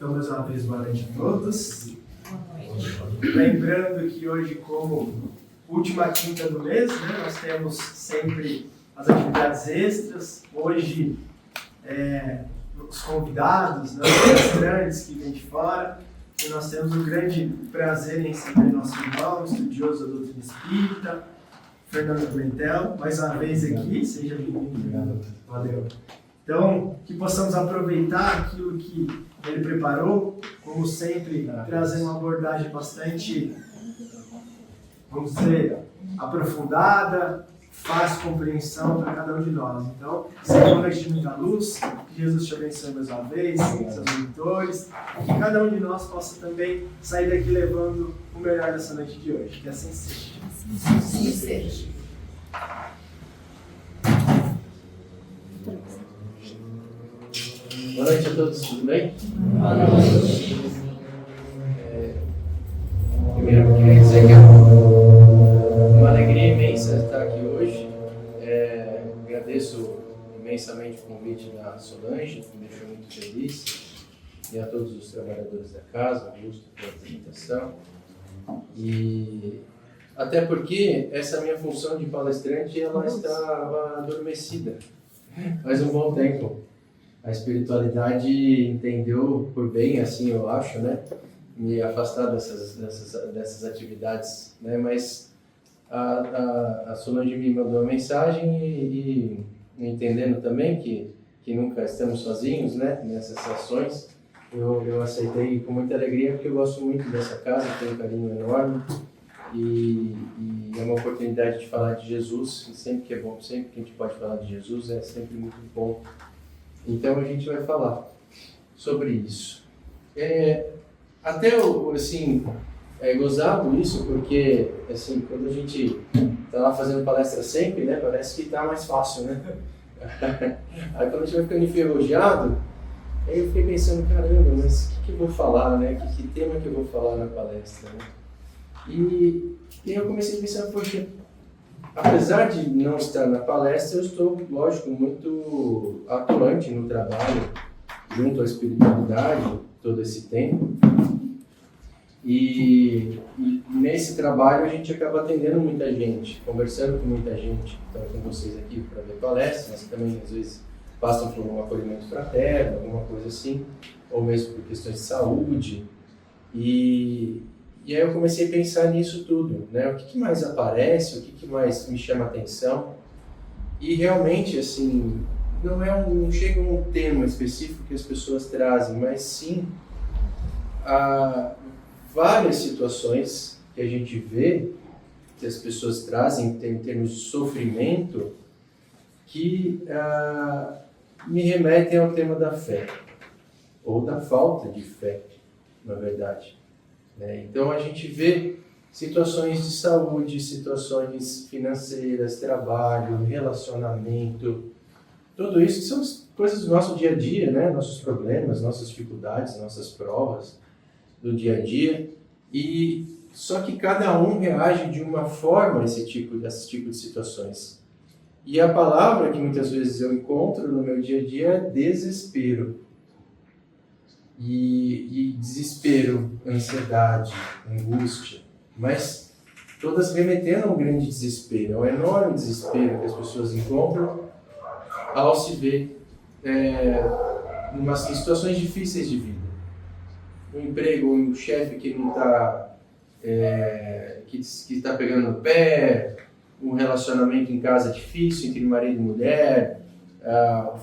Então, mais uma vez, boa noite a todos. Lembrando que hoje, como última quinta do mês, né, nós temos sempre as atividades extras. Hoje, os convidados, né, os palestrantes que vêm de fora. E nós temos o grande prazer em receber nosso irmão, estudioso da doutrina espírita, Fernando Pimentel, mais uma vez aqui. Seja bem-vindo. Valeu. Então, que possamos aproveitar aquilo que ele preparou, como sempre, trazendo uma abordagem bastante, vamos dizer, aprofundada, fácil compreensão para cada um de nós. Então, seja uma noite de muita luz, que Jesus te abençoe mais uma vez, seus mentores, e que cada um de nós possa também sair daqui levando o melhor dessa noite de hoje. Que assim seja. Assim seja. Boa noite a todos, tudo bem? Boa noite. Primeiro eu queria dizer que é uma alegria imensa estar aqui hoje. Agradeço imensamente o convite da Solange, que me deixou muito feliz, e a todos os trabalhadores da casa, Augusto, pela apresentação. E até porque essa minha função de palestrante ela estava adormecida faz um bom tempo. A espiritualidade entendeu por bem, assim eu acho, né? Me afastar dessas atividades, né? Mas a Solange me mandou uma mensagem e entendendo também que nunca estamos sozinhos, né? Nessas sessões, eu aceitei com muita alegria, porque eu gosto muito dessa casa, tenho um carinho enorme e é uma oportunidade de falar de Jesus, e sempre que é bom, sempre que a gente pode falar de Jesus, é sempre muito bom. Então a gente vai falar sobre isso. Até assim, é gozado isso, porque assim, quando a gente está lá fazendo palestra sempre, né, parece que está mais fácil, né? Aí quando a gente vai ficando enferrujado, aí eu fiquei pensando, caramba, mas o que eu vou falar, né? Que tema que eu vou falar na palestra, né? E eu comecei a pensar, poxa, apesar de não estar na palestra, eu estou, lógico, muito atuante no trabalho, junto à espiritualidade, todo esse tempo. E nesse trabalho a gente acaba atendendo muita gente, conversando com muita gente. Então, com vocês aqui para ver palestras, mas também às vezes passam por um acolhimento fraterno, alguma coisa assim, ou mesmo por questões de saúde. E aí eu comecei a pensar nisso tudo, né? O que mais aparece, o que mais me chama a atenção. E realmente, assim, não chega um tema específico que as pessoas trazem, mas sim várias situações que a gente vê, que as pessoas trazem em termos de sofrimento, que me remetem ao tema da fé, ou da falta de fé, na verdade. Então a gente vê situações de saúde, situações financeiras, trabalho, relacionamento, tudo isso que são coisas do nosso dia a dia, né? Nossos problemas, nossas dificuldades, nossas provas do dia a dia. E só que cada um reage de uma forma a esse tipo de situações. E a palavra que muitas vezes eu encontro no meu dia a dia é desespero. E desespero, ansiedade, angústia, mas todas remetendo a um grande desespero, ao enorme desespero que as pessoas encontram ao se ver em situações difíceis de vida. Um emprego, um chefe que não está, que está pegando no pé, um relacionamento em casa difícil entre marido e mulher,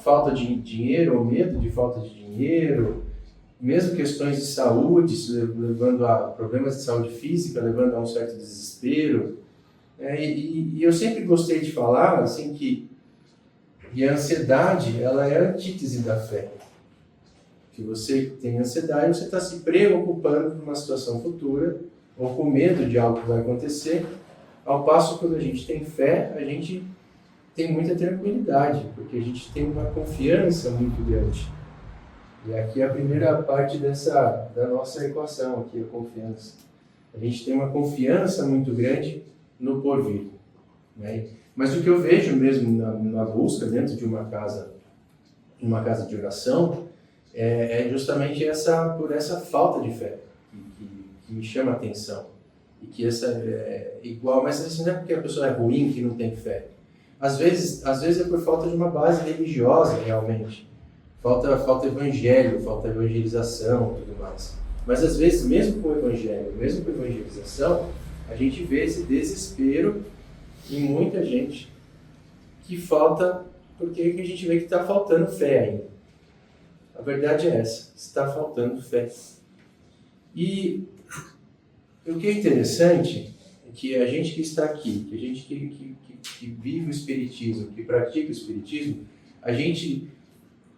falta de dinheiro ou medo de falta de dinheiro, mesmo questões de saúde, levando a problemas de saúde física, levando a um certo desespero. E eu sempre gostei de falar assim, que a ansiedade ela é a antítese da fé. Se você tem ansiedade, você está se preocupando com uma situação futura, ou com medo de algo que vai acontecer, ao passo que quando a gente tem fé, a gente tem muita tranquilidade, porque a gente tem uma confiança muito grande. E aqui é a primeira parte da nossa equação, aqui, a confiança. A gente tem uma confiança muito grande no porvir, né? Mas o que eu vejo mesmo na busca dentro de uma casa de oração, é justamente por essa falta de fé que me chama a atenção. E que essa é igual, mas assim, não é porque a pessoa é ruim que não tem fé. Às vezes é por falta de uma base religiosa, realmente. Falta evangelho, falta evangelização e tudo mais. Mas às vezes, mesmo com o evangelho, mesmo com a evangelização, a gente vê esse desespero em muita gente que falta, porque a gente vê que está faltando fé ainda. A verdade é essa, está faltando fé. E o que é interessante é que a gente que está aqui, que a gente que vive o Espiritismo, que pratica o Espiritismo, a gente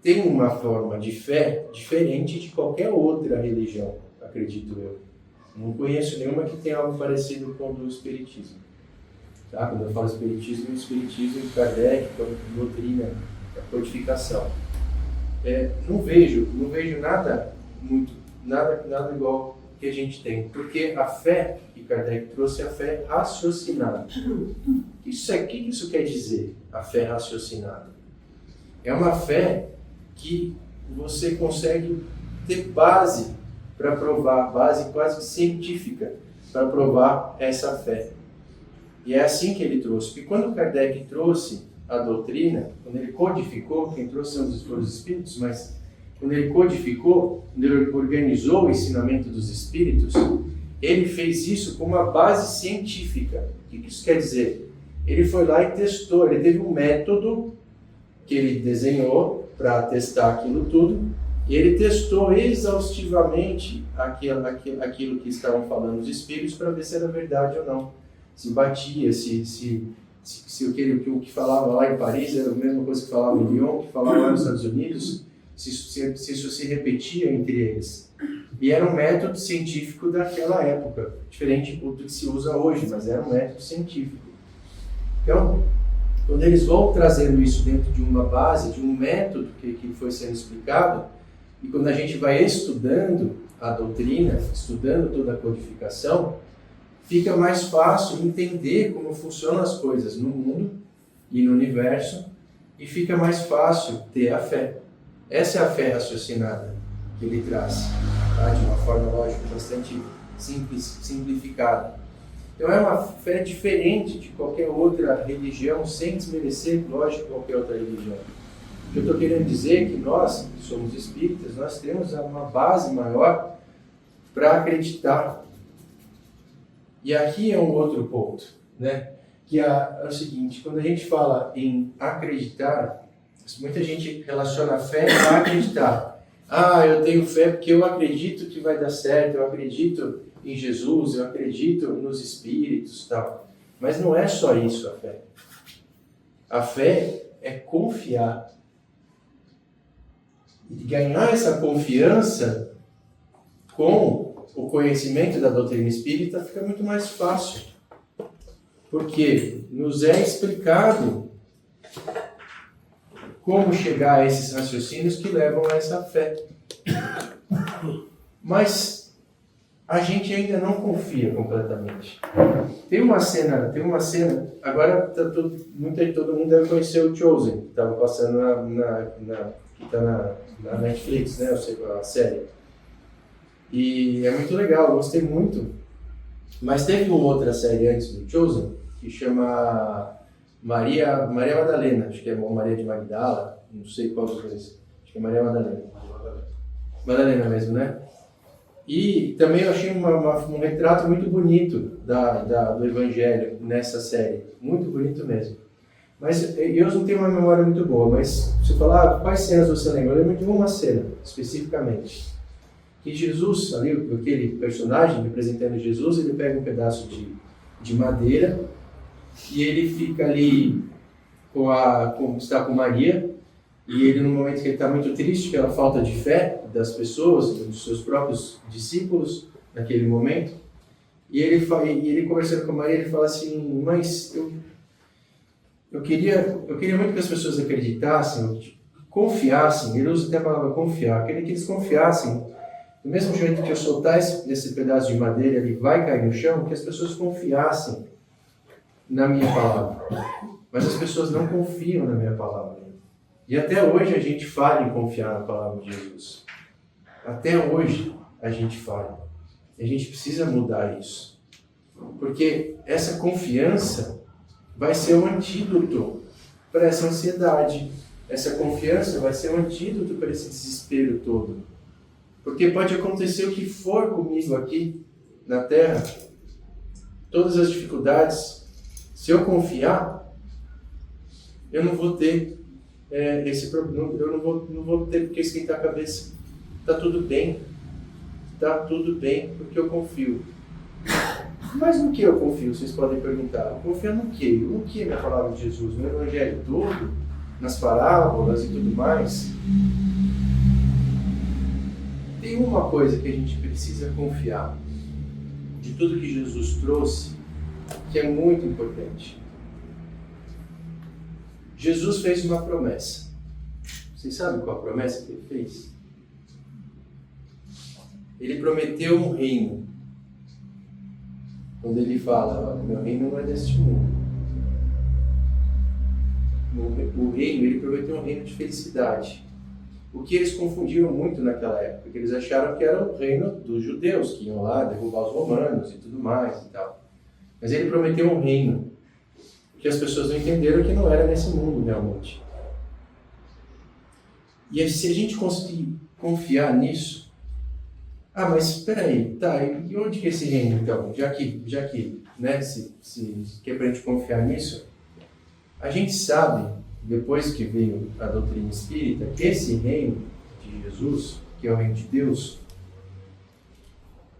tem uma forma de fé diferente de qualquer outra religião, acredito eu. Não conheço nenhuma que tenha algo parecido com o do Espiritismo. Tá? Quando eu falo Espiritismo, o Espiritismo de Kardec, a doutrina, a codificação. Não vejo nada igual que a gente tem, porque a fé que Kardec trouxe é a fé raciocinada. O que isso quer dizer, a fé raciocinada? É uma fé que você consegue ter base para provar, base quase científica para provar essa fé. E é assim que ele trouxe. Porque quando Kardec trouxe a doutrina, quando ele codificou, quem trouxe são os espíritos, mas quando ele codificou, quando ele organizou o ensinamento dos espíritos, ele fez isso com uma base científica. O que isso quer dizer? Ele foi lá e testou, ele teve um método que ele desenhou para testar aquilo tudo, e ele testou exaustivamente aquilo que estavam falando os espíritos para ver se era verdade ou não. Se batia, se o que falava lá em Paris era a mesma coisa que falava em Lyon, que falava lá nos Estados Unidos, se isso se repetia entre eles. E era um método científico daquela época, diferente do que se usa hoje, mas era um método científico. Então, quando eles vão trazendo isso dentro de uma base, de um método que foi sendo explicado, e quando a gente vai estudando a doutrina, estudando toda a codificação, fica mais fácil entender como funcionam as coisas no mundo e no universo, e fica mais fácil ter a fé. Essa é a fé raciocinada que ele traz, tá? De uma forma, lógico, bastante simplificada. Então é uma fé diferente de qualquer outra religião, sem desmerecer, lógico, qualquer outra religião. O que eu estou querendo dizer é que nós, que somos espíritas, nós temos uma base maior para acreditar. E aqui é um outro ponto, né? Que é o seguinte, quando a gente fala em acreditar, muita gente relaciona a fé a acreditar. Ah, eu tenho fé porque eu acredito que vai dar certo, eu acredito em Jesus, eu acredito nos espíritos e tal. Mas não é só isso a fé. A fé é confiar. E ganhar essa confiança com o conhecimento da doutrina espírita fica muito mais fácil. Porque nos é explicado como chegar a esses raciocínios que levam a essa fé. Mas a gente ainda não confia completamente. Tem uma cena, agora todo mundo deve conhecer o Chosen, que estava passando que está na Netflix, né, a série. E é muito legal, eu gostei muito. Mas teve uma outra série antes do Chosen, que chama Maria Madalena, acho que é Maria de Magdala, não sei qual das coisas. Acho que é Maria Madalena. Madalena mesmo, né? E também eu achei um retrato muito bonito do Evangelho nessa série. Muito bonito mesmo. Mas eu não tenho uma memória muito boa, mas se eu falar quais cenas você lembra, eu lembro de uma cena, especificamente. Que Jesus, ali, aquele personagem representando Jesus, ele pega um pedaço de madeira e ele fica ali está com Maria, e ele, no momento que ele está muito triste pela falta de fé das pessoas, dos seus próprios discípulos, naquele momento, e ele conversando com Maria, ele fala assim, mas eu queria muito que as pessoas acreditassem, confiassem, ele usa até a palavra confiar, eu queria que eles confiassem, do mesmo jeito que eu soltar esse pedaço de madeira, ele vai cair no chão, que as pessoas confiassem na minha palavra. Mas as pessoas não confiam na minha palavra. E até hoje a gente falha em confiar na palavra de Jesus. Até hoje a gente falha. E a gente precisa mudar isso. Porque essa confiança vai ser um antídoto para essa ansiedade. Essa confiança vai ser um antídoto para esse desespero todo. Porque pode acontecer o que for comigo aqui na Terra, todas as dificuldades, se eu confiar, eu não vou ter esse problema, eu não vou ter porque esquentar a cabeça. Está tudo bem, porque eu confio. Mas no que eu confio? Vocês podem perguntar. Eu confio no quê? No que na palavra de Jesus? No Evangelho todo? Nas parábolas e tudo mais? Tem uma coisa que a gente precisa confiar de tudo que Jesus trouxe, que é muito importante. Jesus fez uma promessa. Vocês sabem qual a promessa que ele fez? Ele prometeu um reino. Quando ele fala, meu reino não é deste mundo. O reino, ele prometeu um reino de felicidade. O que eles confundiram muito naquela época, que eles acharam que era o reino dos judeus, que iam lá derrubar os romanos e tudo mais e tal. Mas ele prometeu um reino, que as pessoas não entenderam que não era nesse mundo realmente. E se a gente conseguir confiar nisso, mas espera aí, tá, e onde que é esse reino então? Já que né, se é para a gente confiar nisso, a gente sabe, depois que veio a doutrina espírita, que esse reino de Jesus, que é o reino de Deus,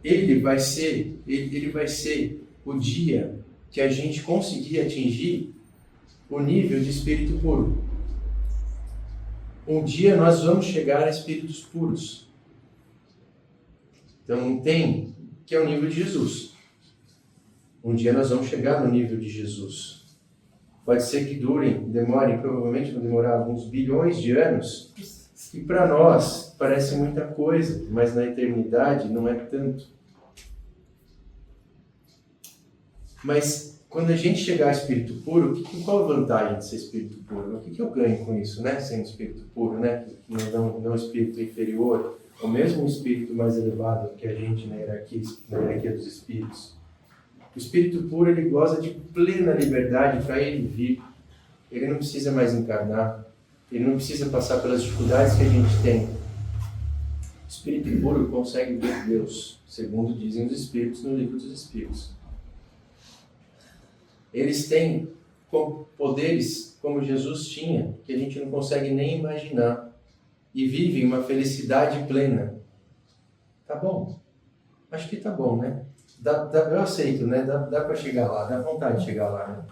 ele vai ser o dia que a gente conseguir atingir o nível de espírito puro. Um dia nós vamos chegar a espíritos puros. Então não tem, que é o nível de Jesus. Um dia nós vamos chegar no nível de Jesus. Pode ser que demorem, provavelmente vão demorar alguns bilhões de anos, que para nós parece muita coisa, mas na eternidade não é tanto. Mas quando a gente chegar a espírito puro, qual a vantagem de ser espírito puro? O que eu ganho com isso, né? Sendo espírito puro, né? Não espírito inferior, ou mesmo um espírito mais elevado que a gente na hierarquia dos espíritos. O espírito puro, ele goza de plena liberdade para ele vir. Ele não precisa mais encarnar. Ele não precisa passar pelas dificuldades que a gente tem. O espírito puro consegue ver Deus, segundo dizem os espíritos no livro dos espíritos. Eles têm poderes como Jesus tinha, que a gente não consegue nem imaginar. E vivem uma felicidade plena. Tá bom. Acho que tá bom, né? Eu aceito, né? Dá para chegar lá, dá vontade de chegar lá, né?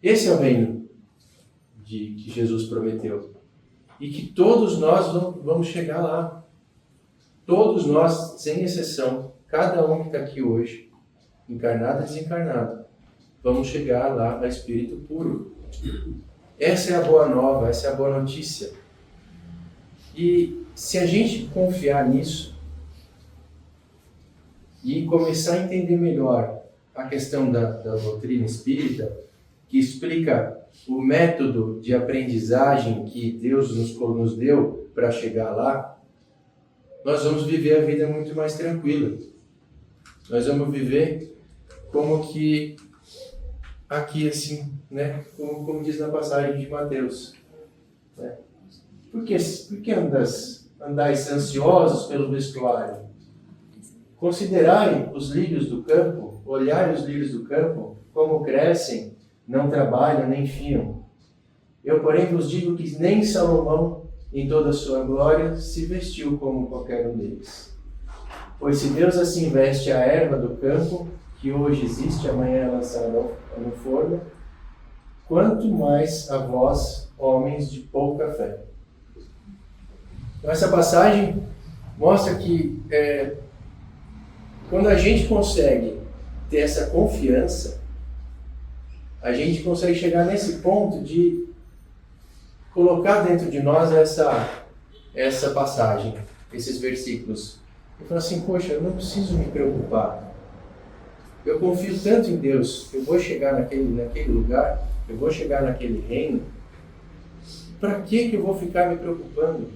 Esse é o reino que Jesus prometeu. E que todos nós vamos chegar lá. Todos nós, sem exceção, cada um que está aqui hoje, encarnado e desencarnado, vamos chegar lá a espírito puro. Essa é a boa nova, essa é a boa notícia. E se a gente confiar nisso e começar a entender melhor a questão da doutrina espírita, que explica o método de aprendizagem que Deus nos deu para chegar lá, nós vamos viver a vida muito mais tranquila. Nós vamos viver como que aqui assim, né? Como diz na passagem de Mateus, né? Por que andais ansiosos pelo vestuário? Considerai os lírios do campo, olhai os lírios do campo, como crescem, não trabalham nem fiam. Eu, porém, vos digo que nem Salomão, em toda a sua glória, se vestiu como qualquer um deles. Pois se Deus assim veste a erva do campo, que hoje existe, amanhã é lançada no forno, quanto mais a vós, homens de pouca fé. Então, essa passagem mostra que quando a gente consegue ter essa confiança, a gente consegue chegar nesse ponto de colocar dentro de nós essa passagem, esses versículos. E falar assim, poxa, eu não preciso me preocupar. Eu confio tanto em Deus, eu vou chegar naquele lugar, eu vou chegar naquele reino, para que eu vou ficar me preocupando?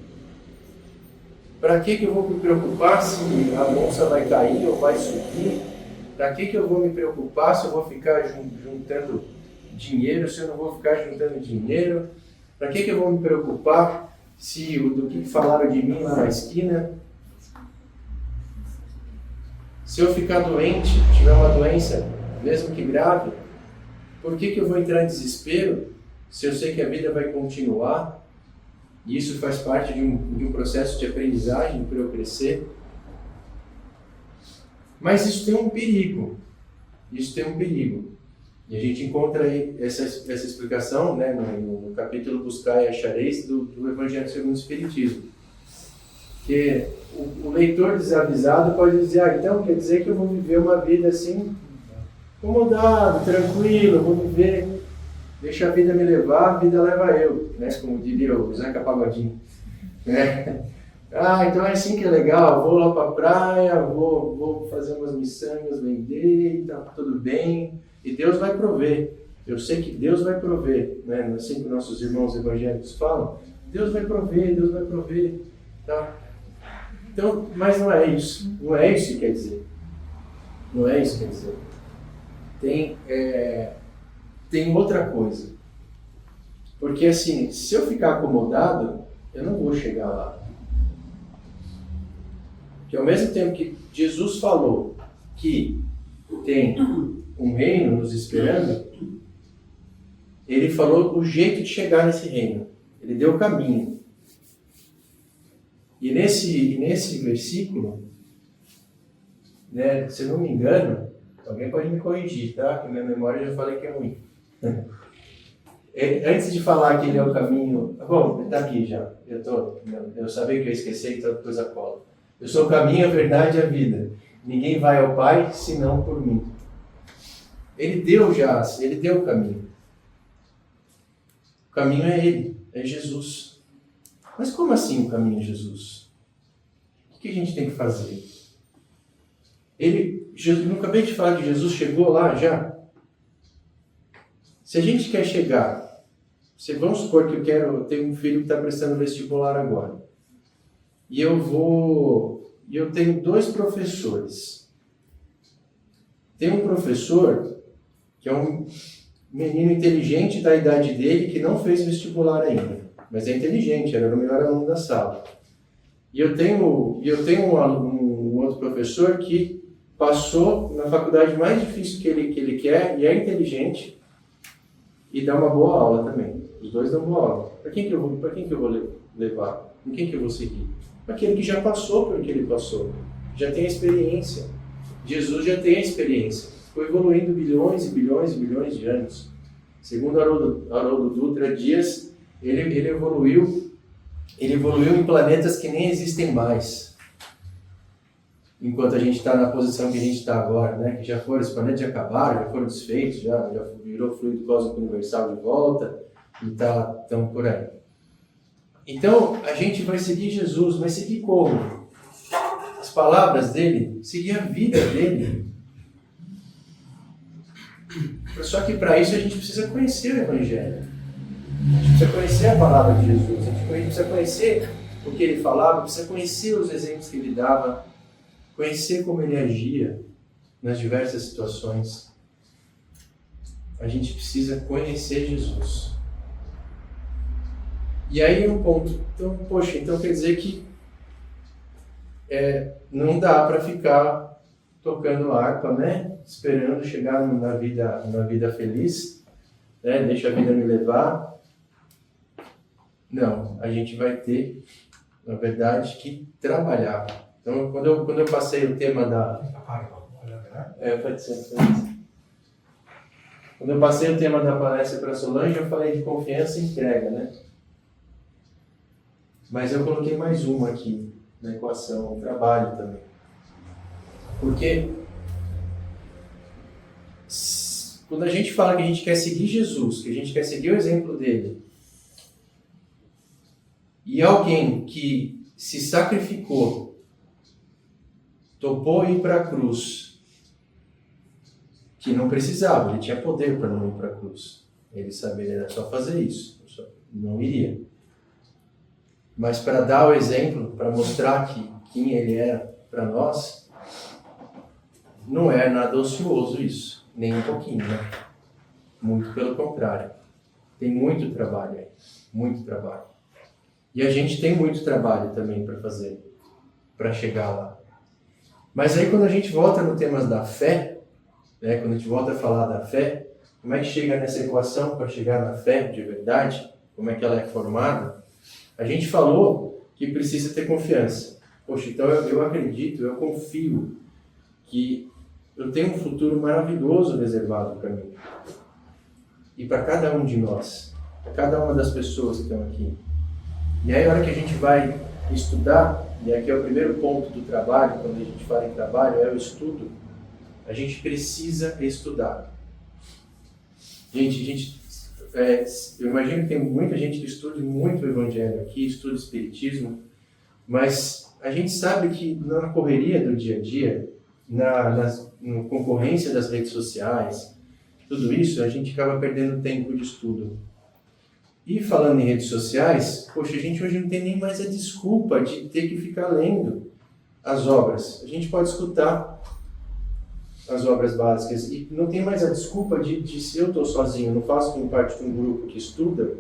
Para que eu vou me preocupar se a bolsa vai cair ou vai subir? Para que eu vou me preocupar se eu vou ficar juntando dinheiro, se eu não vou ficar juntando dinheiro? Para que eu vou me preocupar do que falaram de mim lá na esquina? Se eu ficar doente, tiver uma doença, mesmo que grave, por que eu vou entrar em desespero se eu sei que a vida vai continuar? E isso faz parte de um processo de aprendizagem para eu crescer. Mas isso tem um perigo. Isso tem um perigo. E a gente encontra aí essa explicação, né, no capítulo Buscai e Achareis do Evangelho segundo o Espiritismo. Que o leitor desavisado pode dizer, então quer dizer que eu vou viver uma vida assim, acomodado, tranquilo, vou viver, deixa a vida me levar, a vida leva eu, né? Como diria o Zeca Pagodinho. Né? Então é assim que é legal, vou lá para a praia, vou fazer umas miçangas, vender, tá tudo bem, e Deus vai prover. Eu sei que Deus vai prover, né? Assim que nossos irmãos evangélicos falam, Deus vai prover, tá? Então, mas não é isso. Não é isso que quer dizer. Não é isso que quer dizer. Tem outra coisa. Porque assim, se eu ficar acomodado, eu não vou chegar lá. Porque ao mesmo tempo que Jesus falou que tem um reino nos esperando, ele falou o jeito de chegar nesse reino. Ele deu o caminho. E nesse versículo, né, se eu não me engano, alguém pode me corrigir, tá? Porque minha memória eu já falei que é ruim. Antes de falar que ele é o caminho... Bom, está aqui já. Eu sabia que eu esqueci, então depois a cola. Eu sou o caminho, a verdade e a vida. Ninguém vai ao Pai senão por mim. Ele deu o caminho. O caminho é Ele, é Jesus. Mas como assim o caminho é Jesus? O que a gente tem que fazer? Não acabei de falar que Jesus chegou lá já? Se a gente quer chegar, vamos supor que eu tenho um filho que está prestando vestibular agora. E eu tenho 2 professores. Tem um professor que é um menino inteligente da idade dele que não fez vestibular ainda, mas é inteligente, era o melhor aluno da sala. E eu tenho um outro professor que passou na faculdade mais difícil que ele quer e é inteligente e dá uma boa aula também. Os 2 dão boa aula. Para quem que eu vou levar? Em quem que eu vou seguir? Aquele que já passou por que ele passou, já tem a experiência. Jesus já tem a experiência. Foi evoluindo bilhões e bilhões e bilhões de anos. Segundo Haroldo Dutra Dias, ele evoluiu em planetas que nem existem mais. Enquanto a gente está na posição que a gente está agora, né? Que já foram, os planetas já acabaram, já foram desfeitos, já virou fluido cósmico universal de volta e estão por aí. Então, a gente vai seguir Jesus, mas seguir como? As palavras dele, seguir a vida dele. Só que para isso a gente precisa conhecer o Evangelho. A gente precisa conhecer a palavra de Jesus, a gente precisa conhecer o que ele falava, precisa conhecer os exemplos que ele dava, conhecer como ele agia nas diversas situações. A gente precisa conhecer Jesus. E aí um ponto, então quer dizer que não dá para ficar tocando harpa, né? Esperando chegar na vida feliz, né? Deixa a vida me levar. Não, a gente vai ter, na verdade, que trabalhar. Então, quando eu passei o tema da... pode ser. Quando eu passei o tema da palestra para a Solange, eu falei de confiança e entrega, né? Mas eu coloquei mais uma aqui na equação, o trabalho também. Porque quando a gente fala que a gente quer seguir Jesus, que a gente quer seguir o exemplo dele, e alguém que se sacrificou, topou ir para a cruz, que não precisava, ele tinha poder para não ir para a cruz. Ele sabia, era só fazer isso, não iria. mas para dar o exemplo, para mostrar quem ele era para nós, não é nada ocioso isso, nem um pouquinho, né? Muito pelo contrário. Tem muito trabalho aí, muito trabalho. E a gente tem muito trabalho também para fazer, para chegar lá. Mas aí quando a gente volta no tema da fé, né, quando a gente volta a falar da fé, como é que chega nessa equação para chegar na fé de verdade? Como é que ela é formada? A gente falou que precisa ter confiança. Poxa, então eu acredito, eu confio que eu tenho um futuro maravilhoso reservado para mim. E para cada um de nós, para cada uma das pessoas que estão aqui. E aí, a hora que a gente vai estudar, e aqui é o primeiro ponto do trabalho, quando a gente fala em trabalho, é o estudo, a gente precisa estudar. Gente, eu imagino que tem muita gente que estuda muito o Evangelho aqui, estuda Espiritismo, mas a gente sabe que na correria do dia a dia, na concorrência das redes sociais, tudo isso, a gente acaba perdendo tempo de estudo. E falando em redes sociais, poxa, a gente hoje não tem nem mais a desculpa de ter que ficar lendo as obras. A gente pode escutar as obras básicas e não tem mais a desculpa de se eu estou sozinho, não faço parte de um grupo que estuda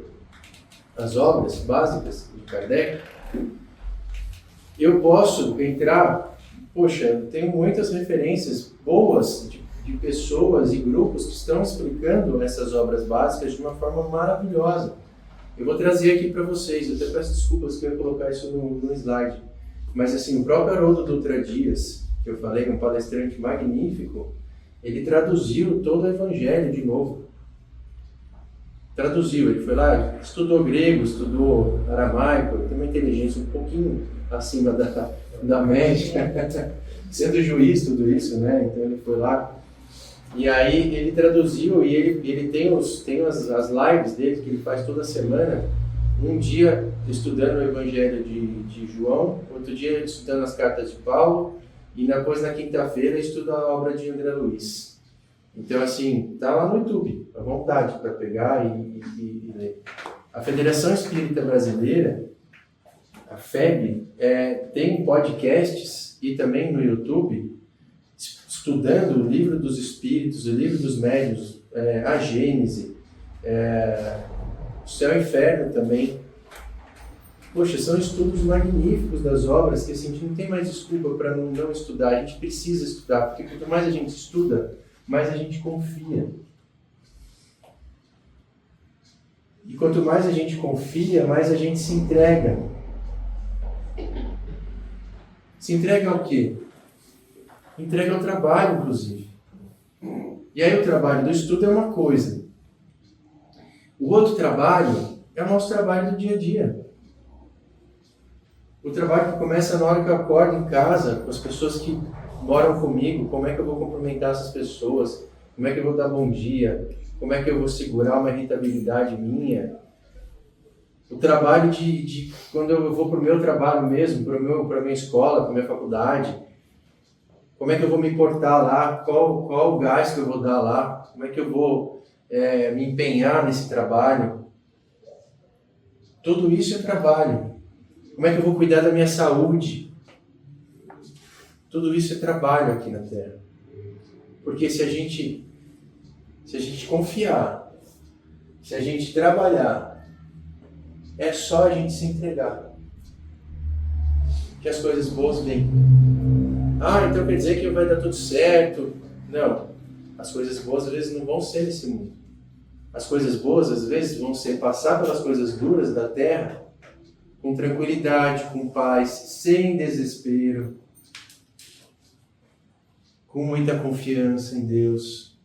as obras básicas de Kardec, eu posso entrar, poxa, tenho muitas referências boas de pessoas e grupos que estão explicando essas obras básicas de uma forma maravilhosa. Eu vou trazer aqui para vocês, eu até peço desculpas que eu ia colocar isso no slide, mas assim, o próprio Haroldo Dutra Dias, que eu falei, um palestrante magnífico, ele traduziu todo o Evangelho de novo. Traduziu, ele foi lá, estudou grego, estudou aramaico, tem uma inteligência um pouquinho acima da média, sendo juiz tudo isso, né? Então ele foi lá. E aí ele traduziu e ele tem as lives dele que ele faz toda semana, um dia estudando o Evangelho de João, outro dia estudando as cartas de Paulo e depois na quinta-feira estuda a obra de André Luiz. Então assim, tá lá no YouTube, à vontade para pegar e ler. A Federação Espírita Brasileira, a FEB, tem podcasts e também no YouTube estudando o Livro dos Espíritos, o Livro dos Médiuns, a Gênese, o Céu e o Inferno também. Poxa, são estudos magníficos das obras que assim, a gente não tem mais desculpa para não estudar, a gente precisa estudar, porque quanto mais a gente estuda, mais a gente confia. E quanto mais a gente confia, mais a gente se entrega. Se entrega ao quê? Entrega ao trabalho, inclusive. E aí o trabalho do estudo é uma coisa. O outro trabalho é o nosso trabalho do dia a dia. O trabalho que começa na hora que eu acordo em casa, com as pessoas que moram comigo, como é que eu vou cumprimentar essas pessoas, como é que eu vou dar bom dia, como é que eu vou segurar uma irritabilidade minha. O trabalho de quando eu vou para o meu trabalho mesmo, para a minha escola, para a minha faculdade, como é que eu vou me portar lá, qual o gás que eu vou dar lá, como é que eu vou me empenhar nesse trabalho. Tudo isso é trabalho. Como é que eu vou cuidar da minha saúde? Tudo isso é trabalho aqui na Terra. Porque se a gente confiar, se a gente trabalhar, é só a gente se entregar, que as coisas boas vêm. Ah, então quer dizer que vai dar tudo certo? Não. As coisas boas às vezes não vão ser nesse mundo. As coisas boas às vezes vão ser passar pelas coisas duras da terra com tranquilidade, com paz, sem desespero, com muita confiança em Deus,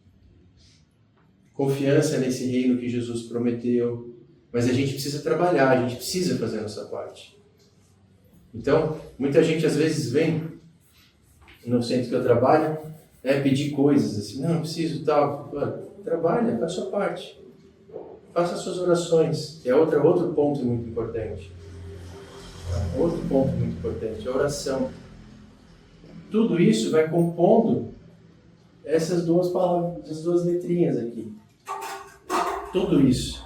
confiança nesse reino que Jesus prometeu. Mas a gente precisa trabalhar, a gente precisa fazer a nossa parte. Então, muita gente às vezes vem no centro que eu trabalho, pedir coisas assim, não, preciso tal. Trabalha, faz a sua parte. Faça as suas orações. É outro ponto muito importante. Outro ponto muito importante, a oração. Tudo isso vai compondo essas duas palavras, essas duas letrinhas aqui. Tudo isso.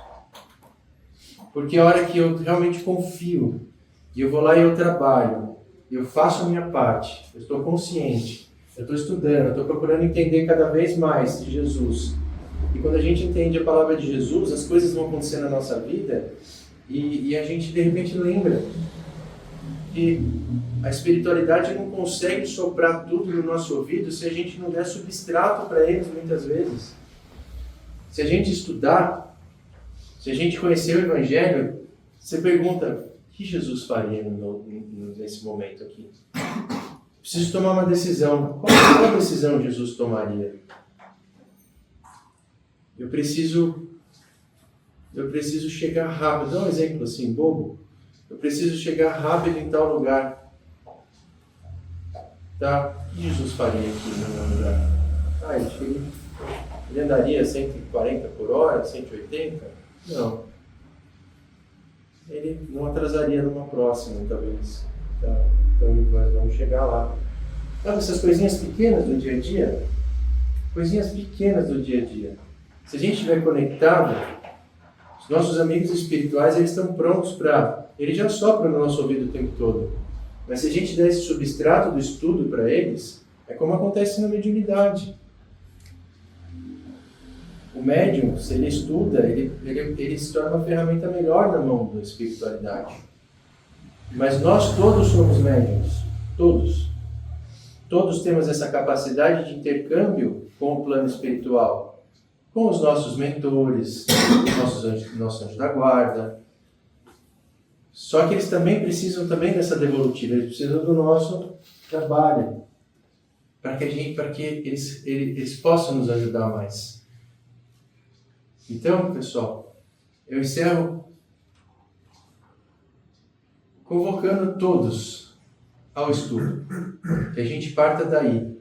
Porque a hora que eu realmente confio e eu vou lá e eu trabalho, eu faço a minha parte, eu estou consciente, eu estou estudando, eu estou procurando entender cada vez mais de Jesus. E quando a gente entende a palavra de Jesus, as coisas vão acontecer na nossa vida e a gente de repente lembra que a espiritualidade não consegue soprar tudo no nosso ouvido se a gente não der substrato para eles muitas vezes. Se a gente estudar, se a gente conhecer o Evangelho, você pergunta, o que Jesus faria nesse momento aqui? Preciso tomar uma decisão. Qual decisão Jesus tomaria? Eu preciso chegar rápido. Dá um exemplo assim, bobo. Eu preciso chegar rápido em tal lugar. Tá? O que Jesus faria aqui no meu lugar? Ele andaria 140 por hora, 180? Não. Ele não atrasaria numa próxima, talvez. Tá? Então nós vamos chegar lá. Sabe essas coisinhas pequenas do dia a dia? Coisinhas pequenas do dia a dia. Se a gente estiver conectado, os nossos amigos espirituais, eles estão prontos para... Eles já sopram no nosso ouvido o tempo todo. Mas se a gente der esse substrato do estudo para eles, é como acontece na mediunidade. O médium, se ele estuda, ele se torna uma ferramenta melhor na mão da espiritualidade. Mas nós todos somos médiums. Todos. Todos temos essa capacidade de intercâmbio com o plano espiritual. Com os nossos mentores, nossos anjos da guarda. Só que eles também precisam dessa devolutiva, eles precisam do nosso trabalho. Para que eles possam nos ajudar mais. Então, pessoal, eu encerro convocando todos ao estudo. Que a gente parta daí.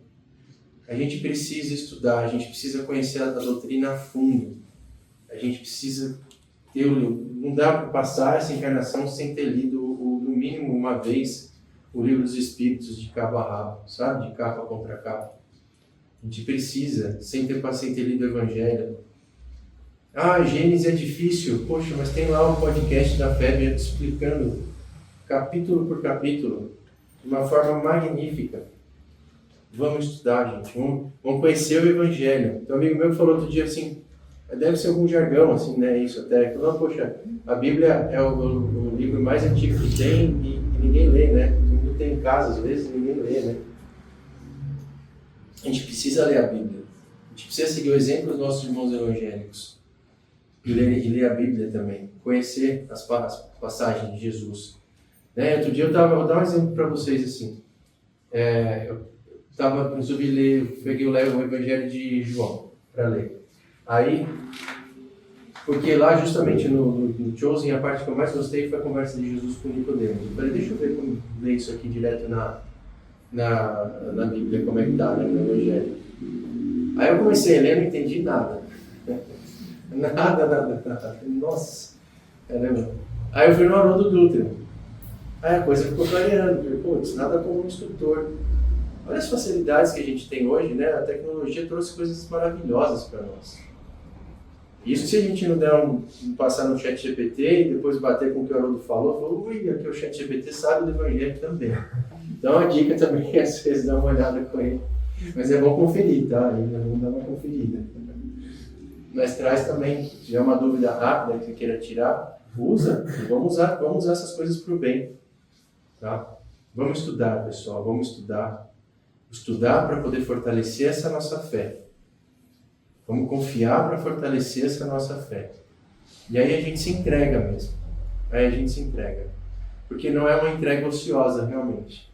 A gente precisa estudar, a gente precisa conhecer a doutrina a fundo. A gente precisa ter não dá para passar essa encarnação sem ter lido, no mínimo uma vez, o Livro dos Espíritos de cabo a rabo, sabe? De capa contra capa. A gente precisa, sem ter lido o Evangelho. Gênesis é difícil. Poxa, mas tem lá um podcast da FEB explicando capítulo por capítulo, de uma forma magnífica. Vamos estudar, gente. Vamos conhecer o Evangelho. Então, um amigo meu falou outro dia assim, deve ser algum jargão, assim, né? Isso até. Falou, poxa, a Bíblia é o livro mais antigo que tem e ninguém lê, né? Todo mundo tem em casa, às vezes, ninguém lê, né? A gente precisa ler a Bíblia. A gente precisa seguir o exemplo dos nossos irmãos evangélicos. E ler a Bíblia também. Conhecer as passagens de Jesus. Né? Outro dia vou dar um exemplo para vocês, assim. Resolvi ler, peguei o Evangelho de João para ler. Aí, porque lá justamente no Chosen, a parte que eu mais gostei foi a conversa de Jesus com Nicodemo. Eu falei, deixa eu ver como ler isso aqui direto na Bíblia, como é que tá, né, no Evangelho. Aí eu comecei a ler, não entendi nada. Nada. Nossa, caramba. Aí eu fui no Haroldo Dutra. Aí a coisa ficou clareando. Putz, nada como um instrutor. Olha as facilidades que a gente tem hoje, né? A tecnologia trouxe coisas maravilhosas para nós. Isso se a gente não der passar no chat GPT e depois bater com o que o Haroldo falou, ui, aqui o chat GPT sabe do Evangelho também. Então a dica também é às vezes dar uma olhada com ele. Mas é bom conferir, tá? Vamos dar uma conferida. Mas traz também, se tiver uma dúvida rápida que você queira tirar, usa. E vamos usar essas coisas para o bem. Tá? Vamos estudar, pessoal, vamos estudar. Estudar para poder fortalecer essa nossa fé. Vamos confiar para fortalecer essa nossa fé. E aí a gente se entrega mesmo. Aí a gente se entrega. Porque não é uma entrega ociosa, realmente.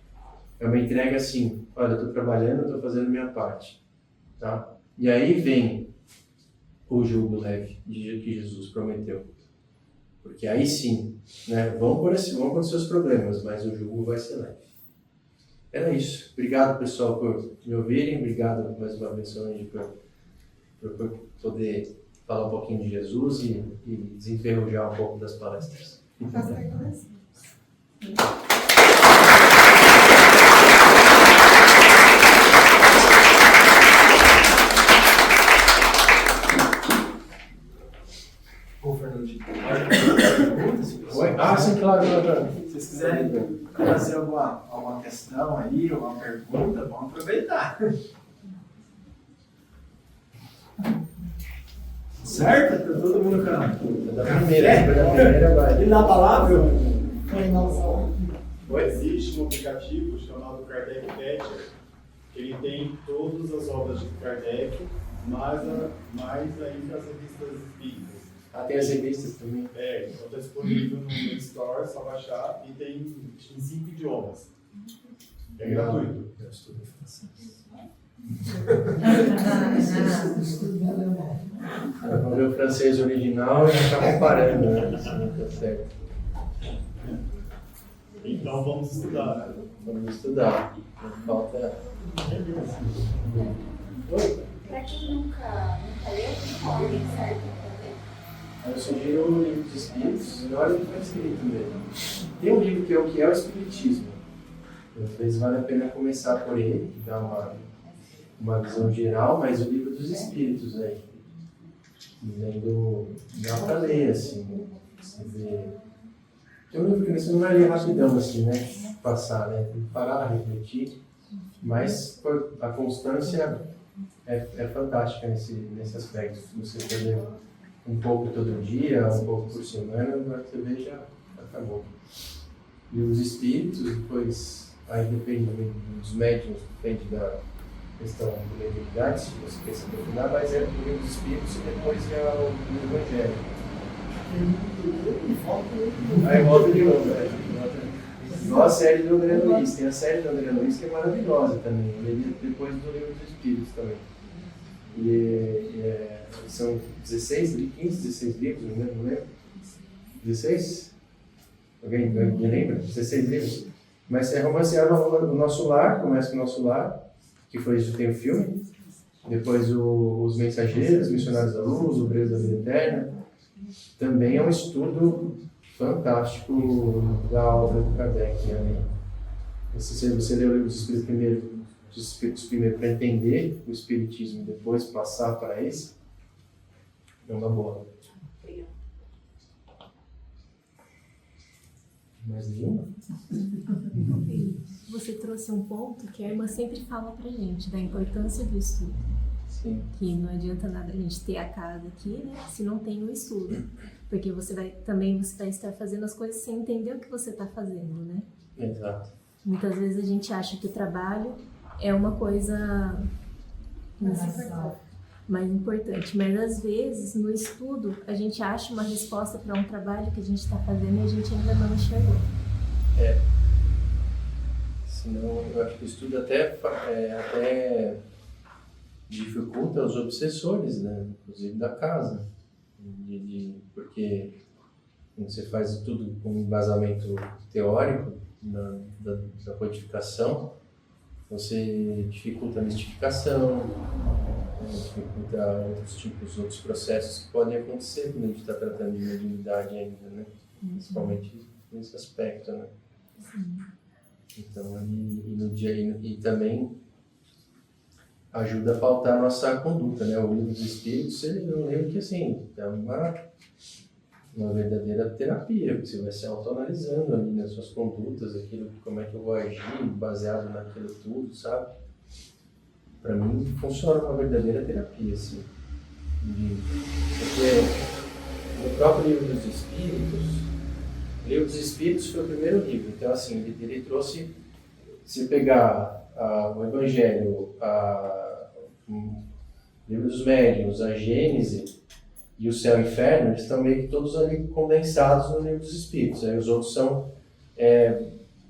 É uma entrega assim, olha, eu estou trabalhando, estou fazendo minha parte. Tá? E aí vem o jugo leve que Jesus prometeu. Porque aí sim, né, vão acontecer os problemas, mas o jugo vai ser leve. Era isso. Obrigado, pessoal, por me ouvirem. Obrigado mais uma vez, Solange, por poder falar um pouquinho de Jesus e desenferrujar um pouco das palestras. Ô, Fernando, pode fazer perguntas? Oi? Sim, claro. Se vocês quiserem questão aí, ou uma pergunta, vamos aproveitar. Certo? Tá todo mundo com Da primeira vai. E na palavra? Existe um aplicativo chamado Kardec Catcher, que ele tem todas as obras de Kardec, mais ainda as revistas espíritas. Ah, tem as revistas também. Então está disponível no Play Store, só baixar, e tem em 5 idiomas. É gratuito. Eu estudo francês. Vamos ver o francês original e ficar comparando, né? Se não tá certo. Então vamos estudar. Vamos estudar. Falta. Oi? Pra quem nunca leu, qual alguém serve pra ler? Eu sugiro o livro dos Espíritos, na hora que foi escrito mesmo. Tem um livro que é o que é o Espiritismo. Às vezes vale a pena começar por ele, que dá uma visão geral, mas o livro dos Espíritos aí. Lendo, dá pra ler, assim. Você vê. Tem um livro que você não vai ler rapidão, assim, né? Passar, né? Tem que parar, refletir. Mas a constância é fantástica nesse aspecto. Se você fazer um pouco todo dia, um pouco por semana, você vê já acabou. E os espíritos, depois, aí depende dos médiuns, depende da questão da mediunidade, se você quer se aprofundar, mas é o livro dos espíritos e depois é o Evangelho. Aí volta de novo, né? Igual a série do André Luiz, tem a série do André Luiz que é maravilhosa também, ele depois do livro dos espíritos também. E são 15, 16 livros, não lembro? 16? Alguém me lembra? 16 livros? Mas é romanceado o Nosso Lar, começa com o Nosso Lar, que foi isso, tem o filme. Depois Os Mensageiros, Missionários da Luz, O Obreiros da Vida Eterna. Também é um estudo fantástico da obra do Kardec. Né? Se você lê o livro dos Espíritos primeiro para entender o Espiritismo e depois passar para esse, é uma boa. Mais nenhuma? Você trouxe um ponto que a irmã sempre fala pra gente, da importância do estudo. Sim. Que não adianta nada a gente ter a casa aqui, né, se não tem o estudo. Porque você vai estar fazendo as coisas sem entender o que você está fazendo, né? Exato. Muitas vezes a gente acha que o trabalho é uma coisa mais importante, mas às vezes no estudo a gente acha uma resposta para um trabalho que a gente está fazendo e a gente ainda não enxergou. Senão eu acho que o estudo até dificulta os obsessores, né? Inclusive da casa, porque você faz tudo com embasamento teórico da codificação, você dificulta a mistificação, dificulta outros processos que podem acontecer quando a gente está tratando de mediunidade ainda, né? Principalmente nesse aspecto, né? Sim. Então, e também ajuda a pautar a nossa conduta, né? O livro dos Espíritos, ele é um livro que, assim, é uma verdadeira terapia, porque você vai se autoanalisando ali nas suas condutas, como é que eu vou agir, baseado naquilo tudo, sabe? Para mim, funciona uma verdadeira terapia, assim. Porque no próprio livro dos Espíritos, o livro dos Espíritos foi o primeiro livro, então, assim, ele trouxe, se pegar o Evangelho, o Livro dos Médiuns, a Gênese e o Céu e o Inferno, eles estão meio que todos ali condensados no Livro dos Espíritos. Aí os outros são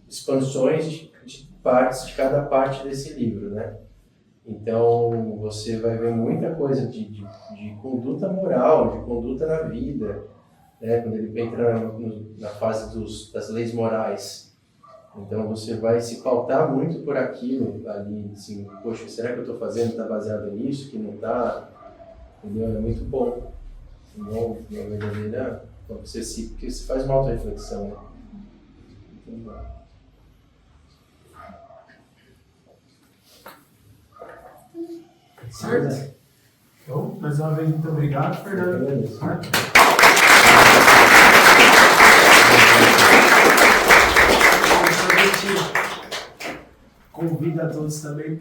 expansões de partes, de cada parte desse livro, né? Então, você vai ver muita coisa de conduta moral, de conduta na vida, né? Quando ele entra na fase das leis morais. Então, você vai se pautar muito por aquilo ali, assim, poxa, será que eu estou fazendo, está baseado nisso, que não está? Entendeu? É muito bom. Então, uma verdadeira, porque você faz uma auto-reflexão, né? Muito bom. Certo? Então, mais uma vez, muito obrigado, Fernando. convido a todos também